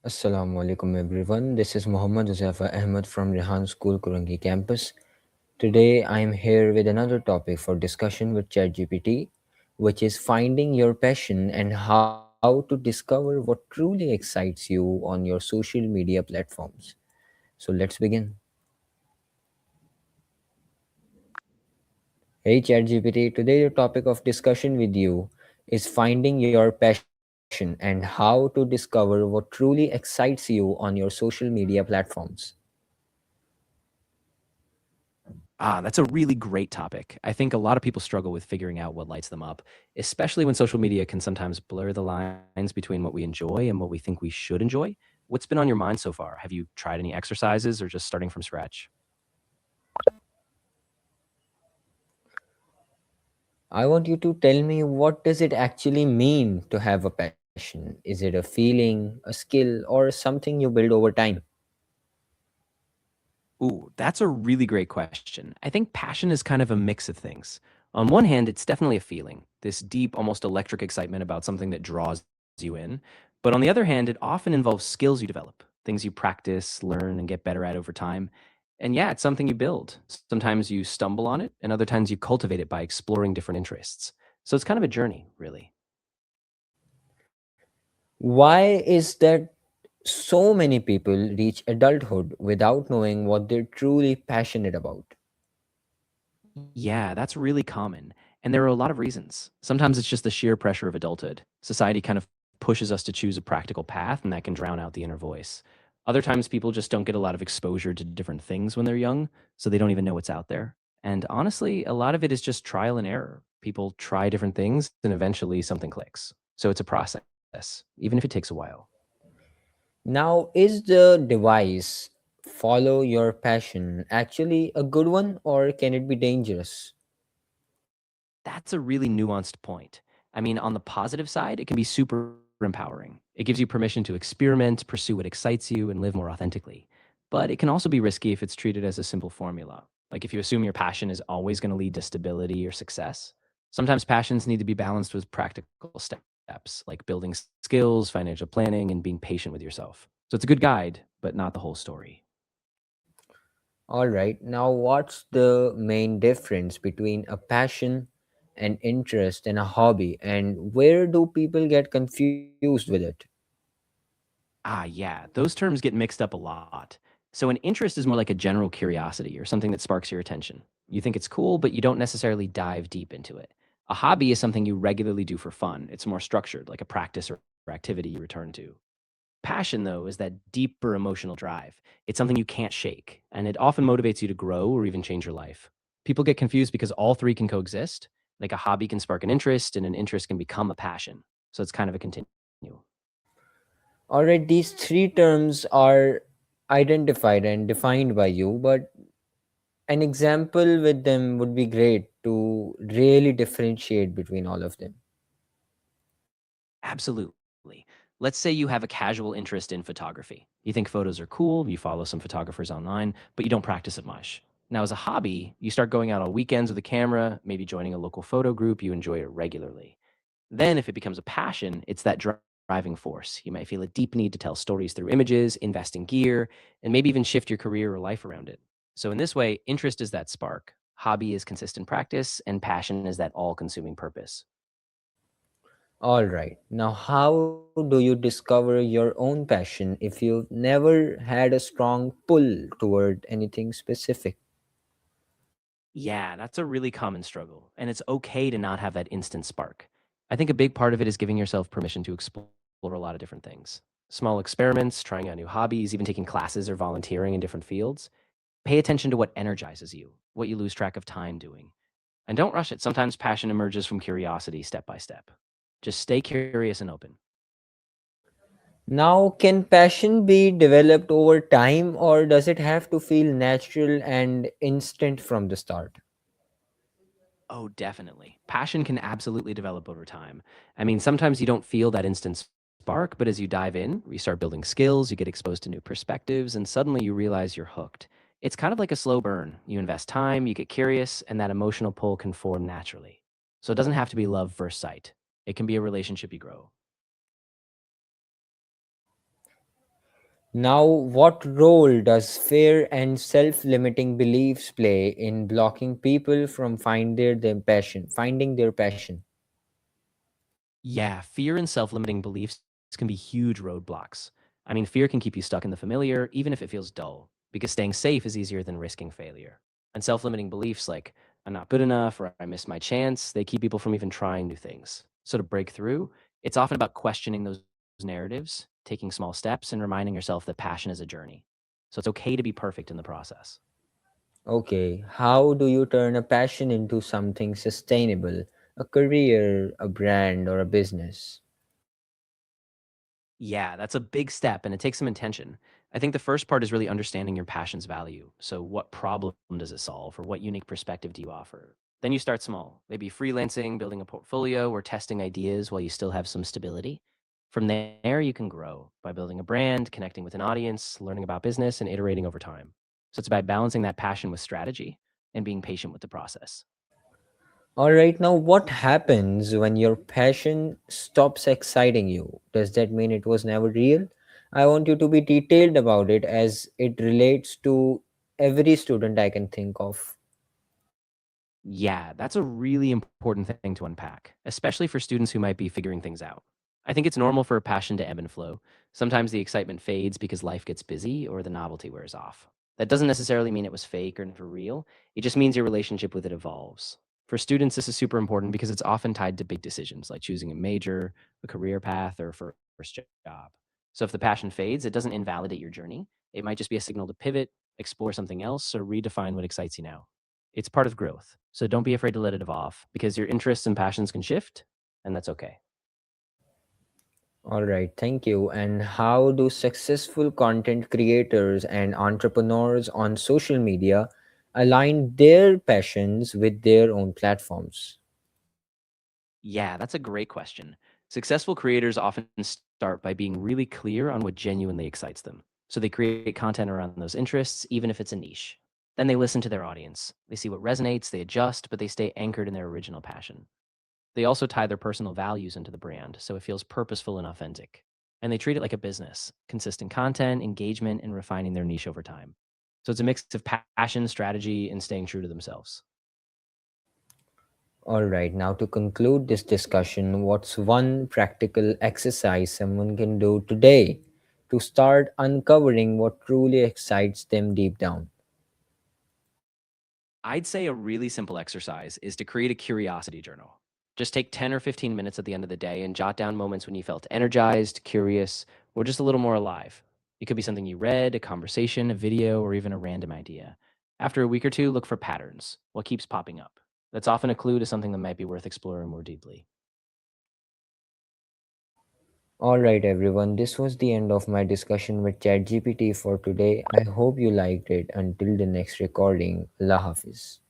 Alaikum everyone. This is Huzaifah Ahmed from Rehan School Korangi campus. Today I am here with another topic for discussion with ChatGPT, which is finding your passion and how to discover what truly excites you on your social media platforms. So let's begin. Hey ChatGPT, today the topic of discussion with you is finding your passion and how to discover what truly excites you on your social media platforms. That's a really great topic. I think a lot of people struggle with figuring out what lights them up, especially when social media can sometimes blur the lines between what we enjoy and what we think we should enjoy. What's been on your mind so far? Have you tried any exercises or just starting from scratch? I want you to tell me, what does it actually mean to have a passion? Is it a feeling, a skill, or something you build over time? Ooh, that's a really great question. I think passion is kind of a mix of things. On one hand, it's definitely a feeling, this deep, almost electric excitement about something that draws you in. But on the other hand, it often involves skills you develop, things you practice, learn, and get better at over time. And yeah, it's something you build. Sometimes you stumble on it, and other times you cultivate it by exploring different interests. So it's kind of a journey, really. Why is that so many people reach adulthood without knowing what they're truly passionate about? Yeah, that's really common. And there are a lot of reasons. Sometimes it's just the sheer pressure of adulthood. Society kind of pushes us to choose a practical path, and that can drown out the inner voice. Other times, people just don't get a lot of exposure to different things when they're young, so they don't even know what's out there. And honestly, a lot of it is just trial and error. People try different things, and eventually something clicks. So it's a process, even if it takes a while. Now, is the device follow your passion actually a good one, or can it be dangerous? That's a really nuanced point. I mean, on the positive side, it can be super empowering. It gives you permission to experiment, pursue what excites you, and live more authentically. But it can also be risky if it's treated as a simple formula. Like if you assume your passion is always going to lead to stability or success. Sometimes passions need to be balanced with practical steps, like building skills, financial planning, and being patient with yourself. So it's a good guide, but not the whole story. All right, now what's the main difference between a passion, an interest, and a hobby, and where do people get confused with it? Yeah, those terms get mixed up a lot. So, an interest is more like a general curiosity or something that sparks your attention. You think it's cool, but you don't necessarily dive deep into it. A hobby is something you regularly do for fun. It's more structured, like a practice or activity you return to. Passion, though, is that deeper emotional drive. It's something you can't shake, and it often motivates you to grow or even change your life. People get confused because all three can coexist. Like a hobby can spark an interest, and an interest can become a passion. So, it's kind of a continuum. All right, these three terms are identified and defined by you, but an example with them would be great to really differentiate between all of them. Absolutely. Let's say you have a casual interest in photography. You think photos are cool, you follow some photographers online, but you don't practice it much. Now, as a hobby, you start going out on weekends with a camera, maybe joining a local photo group, you enjoy it regularly. Then, if it becomes a passion, it's that driving force. You might feel a deep need to tell stories through images, invest in gear, and maybe even shift your career or life around it. So, in this way, interest is that spark, hobby is consistent practice, and passion is that all consuming purpose. All right, now how do you discover your own passion if you've never had a strong pull toward anything specific? Yeah, that's a really common struggle. And it's okay to not have that instant spark. I think a big part of it is giving yourself permission to explore a lot of different things. Small experiments, trying out new hobbies, even taking classes or volunteering in different fields. Pay attention to what energizes you, what you lose track of time doing. And don't rush it. Sometimes passion emerges from curiosity step by step. Just stay curious and open. Now, can passion be developed over time, or does it have to feel natural and instant from the start? Oh, definitely. Passion can absolutely develop over time. I mean, sometimes you don't feel that instant spark, but as you dive in, you start building skills, you get exposed to new perspectives, and suddenly you realize you're hooked. It's kind of like a slow burn. You invest time, you get curious, and that emotional pull can form naturally. So it doesn't have to be love first sight, it can be a relationship you grow. Now, what role does fear and self limiting beliefs play in blocking people from finding their passion? Yeah, fear and self limiting beliefs can be huge roadblocks. I mean, fear can keep you stuck in the familiar, even if it feels dull, because staying safe is easier than risking failure. And self limiting beliefs like, I'm not good enough or I missed my chance, they keep people from even trying new things. So to break through, it's often about questioning those narratives, taking small steps, and reminding yourself that passion is a journey. So it's okay to be perfect in the process. Okay, how do you turn a passion into something sustainable? A career, a brand, or a business? Yeah, that's a big step and it takes some intention. I think the first part is really understanding your passion's value. So, what problem does it solve or what unique perspective do you offer? Then you start small, maybe freelancing, building a portfolio, or testing ideas while you still have some stability. From there, you can grow by building a brand, connecting with an audience, learning about business, and iterating over time. So, it's about balancing that passion with strategy and being patient with the process. All right, now what happens when your passion stops exciting you? Does that mean it was never real? I want you to be detailed about it as it relates to every student I can think of. Yeah, that's a really important thing to unpack, especially for students who might be figuring things out. I think it's normal for a passion to ebb and flow. Sometimes the excitement fades because life gets busy or the novelty wears off. That doesn't necessarily mean it was fake or never real. It just means your relationship with it evolves. For students, this is super important because it's often tied to big decisions like choosing a major, a career path, or a first job. So if the passion fades, it doesn't invalidate your journey. It might just be a signal to pivot, explore something else, or redefine what excites you now. It's part of growth. So don't be afraid to let it evolve because your interests and passions can shift, and that's okay. All right, thank you. And how do successful content creators and entrepreneurs on social media align their passions with their own platforms? Yeah, that's a great question. Successful creators often start by being really clear on what genuinely excites them. So they create content around those interests, even if it's a niche. Then they listen to their audience. They see what resonates, they adjust, but they stay anchored in their original passion. They also tie their personal values into the brand, so it feels purposeful and authentic. And they treat it like a business, consistent content, engagement, and refining their niche over time. So it's a mix of passion, strategy, and staying true to themselves. All right, now to conclude this discussion, what's one practical exercise someone can do today to start uncovering what truly excites them deep down? I'd say a really simple exercise is to create a curiosity journal. Just take 10 or 15 minutes at the end of the day and jot down moments when you felt energized, curious, or just a little more alive. It could be something you read, a conversation, a video, or even a random idea. After a week or two, look for patterns. What keeps popping up? That's often a clue to something that might be worth exploring more deeply. All right, everyone, this was the end of my discussion with ChatGPT for today. I hope you liked it. Until the next recording, Allah Hafiz.